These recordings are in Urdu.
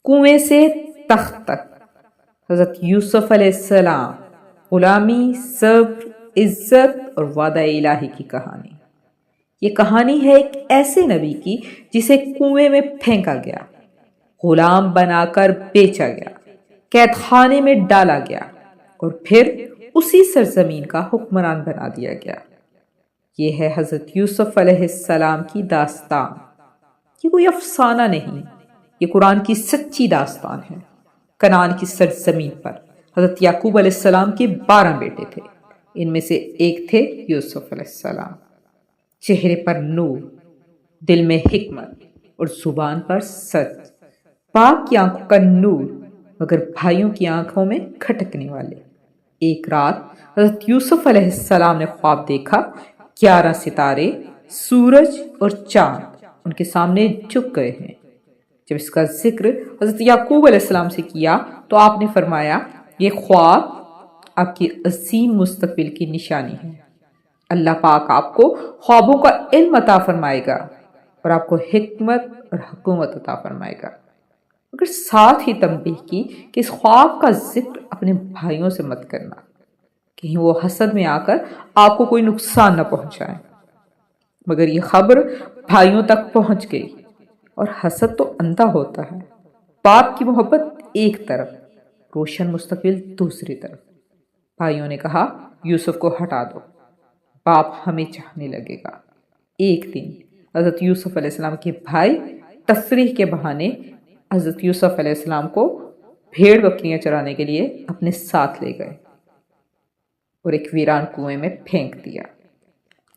کنویں سے تخت تک، حضرت یوسف علیہ السلام، غلامی، صبر، عزت اور وعدہ الہی کی کہانی۔ یہ کہانی ہے ایک ایسے نبی کی جسے کنویں میں پھینکا گیا، غلام بنا کر بیچا گیا، قید خانے میں ڈالا گیا اور پھر اسی سرزمین کا حکمران بنا دیا گیا۔ یہ ہے حضرت یوسف علیہ السلام کی داستان۔ یہ کوئی افسانہ نہیں، یہ قرآن کی سچی داستان ہے۔ کنعان کی سرزمین پر حضرت یعقوب علیہ السلام کے 12 بیٹے تھے۔ ان میں سے ایک تھے یوسف علیہ السلام۔ چہرے پر نور، دل میں حکمت اور زبان پر سچ، باپ کی آنکھوں کا نور مگر بھائیوں کی آنکھوں میں کھٹکنے والے۔ ایک رات حضرت یوسف علیہ السلام نے خواب دیکھا، 11 ستارے، سورج اور چاند ان کے سامنے جھک گئے ہیں۔ جب اس کا ذکر حضرت یعقوب علیہ السلام سے کیا تو آپ نے فرمایا، یہ خواب آپ کی عظیم مستقبل کی نشانی ہے۔ اللہ پاک آپ کو خوابوں کا علم عطا فرمائے گا اور آپ کو حکمت اور حکومت عطا فرمائے گا۔ مگر ساتھ ہی تنبیہ کی کہ اس خواب کا ذکر اپنے بھائیوں سے مت کرنا، کہیں وہ حسد میں آ کر آپ کو کوئی نقصان نہ پہنچائیں۔ مگر یہ خبر بھائیوں تک پہنچ گئی، اور حسد تو اندھا ہوتا ہے۔ باپ کی محبت ایک طرف، روشن مستقبل دوسری طرف۔ بھائیوں نے کہا، یوسف کو ہٹا دو، باپ ہمیں چاہنے لگے گا۔ ایک دن حضرت یوسف علیہ السلام کے بھائی تفریح کے بہانے حضرت یوسف علیہ السلام کو بھیڑ بکریاں چرانے کے لیے اپنے ساتھ لے گئے اور ایک ویران کنویں میں پھینک دیا،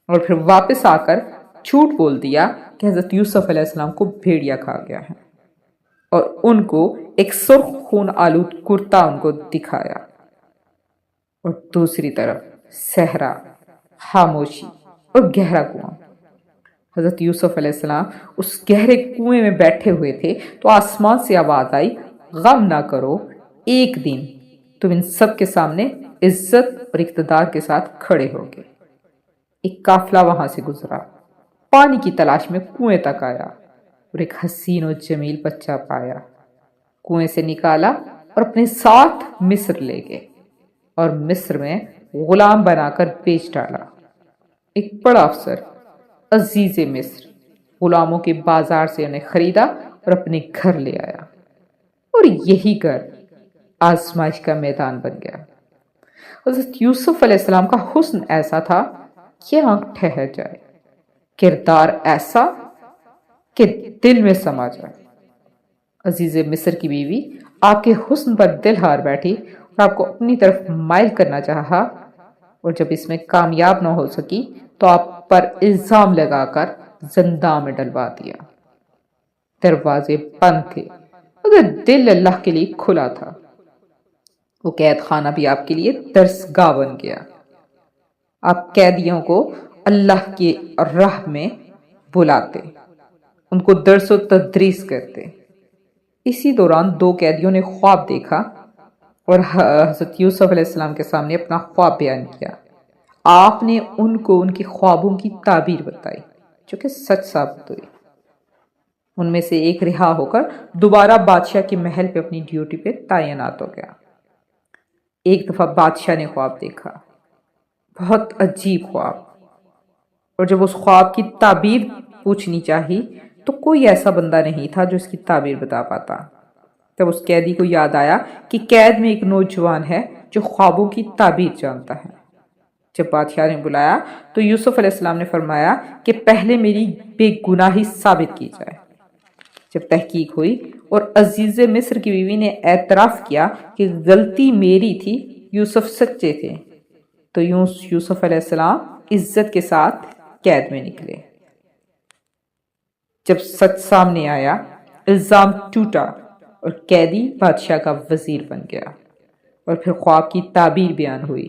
اور پھر واپس آ کر جھوٹ بول دیا کہ حضرت یوسف علیہ السلام کو بھیڑیا کھا گیا ہے، اور ان کو ایک سرخ خون آلود کرتا ان کو دکھایا۔ اور دوسری طرف صحرا، خاموشی اور گہرا کنواں۔ حضرت یوسف علیہ السلام اس گہرے کنویں میں بیٹھے ہوئے تھے تو آسمان سے آواز آئی، غم نہ کرو، ایک دن تم ان سب کے سامنے عزت اور اقتدار کے ساتھ کھڑے ہوگے۔ ایک قافلہ وہاں سے گزرا، پانی کی تلاش میں کنویں تک آیا اور ایک حسین و جمیل بچہ پایا۔ کنویں سے نکالا اور اپنے ساتھ مصر لے گئے اور مصر میں غلام بنا کر بیچ ڈالا۔ ایک بڑا افسر، عزیز مصر، غلاموں کے بازار سے انہیں خریدا اور اپنے گھر لے آیا، اور یہی گھر آزمائش کا میدان بن گیا۔ حضرت یوسف علیہ السلام کا حسن ایسا تھا کہ آنکھ ٹھہر جائے، کردار ایسا کہ دل میں سما جائے۔ عزیز مصر کی بیوی آپ کے حسن پر دل ہار بیٹھی اور آپ کو اپنی طرف مائل کرنا چاہا، اور جب اس میں کامیاب نہ ہو سکی تو آپ پر الزام لگا کر زندان میں ڈلوا دیا۔ دروازے بند تھے مگر دل اللہ کے لیے کھلا تھا۔ وہ قید خانہ بھی آپ کے لیے درسگاہ بن گیا۔ آپ قیدیوں کو اللہ کی راہ میں بلاتے، ان کو درس و تدریس کرتے۔ اسی دوران 2 قیدیوں نے خواب دیکھا اور حضرت یوسف علیہ السلام کے سامنے اپنا خواب بیان کیا۔ آپ نے ان کو ان کی خوابوں کی تعبیر بتائی جو کہ سچ ثابت ہوئی۔ ان میں سے ایک رہا ہو کر دوبارہ بادشاہ کے محل پہ اپنی ڈیوٹی پہ تعینات ہو گیا۔ ایک دفعہ بادشاہ نے خواب دیکھا، بہت عجیب خواب، اور جب اس خواب کی تعبیر پوچھنی چاہی تو کوئی ایسا بندہ نہیں تھا جو اس کی تعبیر بتا پاتا۔ تب اس قیدی کو یاد آیا کہ قید میں ایک نوجوان ہے جو خوابوں کی تعبیر جانتا ہے۔ جب بادشاہ نے بلایا تو یوسف علیہ السلام نے فرمایا کہ پہلے میری بے گناہی ثابت کی جائے۔ جب تحقیق ہوئی اور عزیز مصر کی بیوی نے اعتراف کیا کہ غلطی میری تھی، یوسف سچے تھے، تو یوسف علیہ السلام عزت کے ساتھ قید میں نکلے۔ جب سچ سامنے آیا، الزام ٹوٹا اور قیدی بادشاہ کا وزیر بن گیا، اور پھر خواب کی تعبیر بیان ہوئی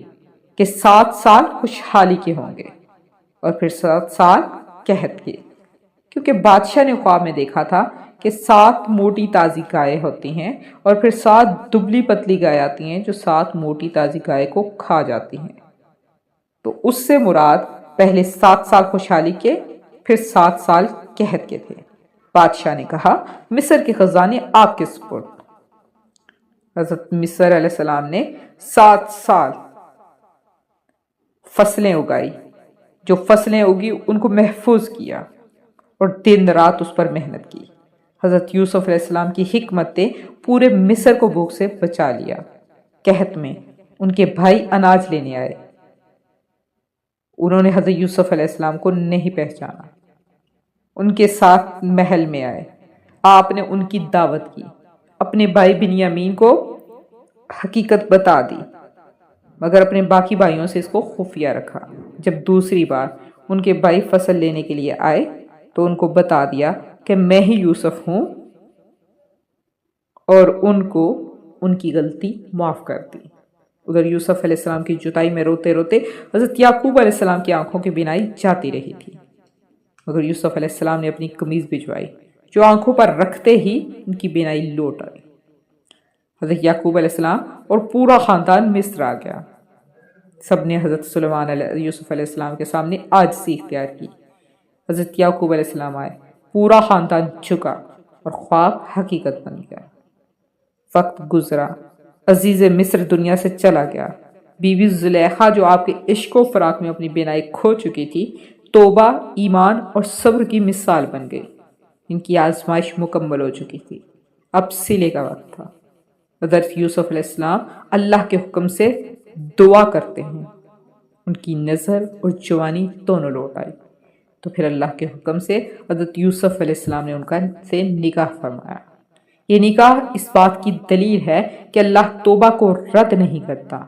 کہ 7 سال خوشحالی کے ہوں گے اور پھر 7 سال قحط کے، کیونکہ بادشاہ نے خواب میں دیکھا تھا کہ 7 موٹی تازی گائے ہوتی ہیں اور پھر 7 دبلی پتلی گائے آتی ہیں جو 7 موٹی تازی گائے کو کھا جاتی ہیں۔ تو اس سے مراد پہلے 7 سال خوشحالی کے، پھر 7 سال قحط کے تھے۔ بادشاہ نے کہا مصر کے خزانے آپ کے سپرد۔ حضرت مصر علیہ السلام نے 7 سال فصلیں اگائی، جو فصلیں اگی ان کو محفوظ کیا اور دن رات اس پر محنت کی۔ حضرت یوسف علیہ السلام کی حکمت نے پورے مصر کو بھوک سے بچا لیا۔ قحط میں ان کے بھائی اناج لینے آئے، انہوں نے حضرت یوسف علیہ السلام کو نہیں پہچانا، ان کے ساتھ محل میں آئے، آپ نے ان کی دعوت کی، اپنے بھائی بنیامین کو حقیقت بتا دی، مگر اپنے باقی بھائیوں سے اس کو خفیہ رکھا۔ جب دوسری بار ان کے بھائی فصل لینے کے لیے آئے تو ان کو بتا دیا کہ میں ہی یوسف ہوں، اور ان کو ان کی غلطی معاف کر دی۔ ادھر یوسف علیہ السلام کی جدائی میں روتے روتے حضرت یعقوب علیہ السلام کی آنکھوں کی بینائی جاتی رہی تھی، مگر یوسف علیہ السلام نے اپنی قمیض بھجوائی، جو آنکھوں پر رکھتے ہی ان کی بینائی لوٹ آئی۔ حضرت یعقوب علیہ السلام اور پورا خاندان مصر آ گیا۔ سب نے حضرت یوسف علیہ السلام کے سامنے عاجزی اختیار کی۔ حضرت یعقوب علیہ السلام آئے، پورا خاندان جھکا اور خواب حقیقت بن گیا۔ وقت گزرا، عزیز مصر دنیا سے چلا گیا۔ بیوی زلیخا جو آپ کے عشق و فراق میں اپنی بینائی کھو چکی تھی، توبہ، ایمان اور صبر کی مثال بن گئی۔ ان کی آزمائش مکمل ہو چکی تھی، اب صلے کا وقت تھا۔ حضرت یوسف علیہ السلام اللہ کے حکم سے دعا کرتے ہیں، ان کی نظر اور جوانی دونوں لوٹ آئی، تو پھر اللہ کے حکم سے حضرت یوسف علیہ السلام نے ان کا سے نکاح فرمایا۔ یہ نکاح اس بات کی دلیل ہے کہ اللہ توبہ کو رد نہیں کرتا۔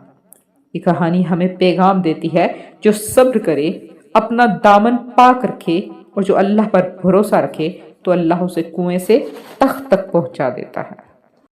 یہ کہانی ہمیں پیغام دیتی ہے، جو صبر کرے، اپنا دامن پاک رکھے اور جو اللہ پر بھروسہ رکھے تو اللہ اسے کنویں سے تخت تک پہنچا دیتا ہے۔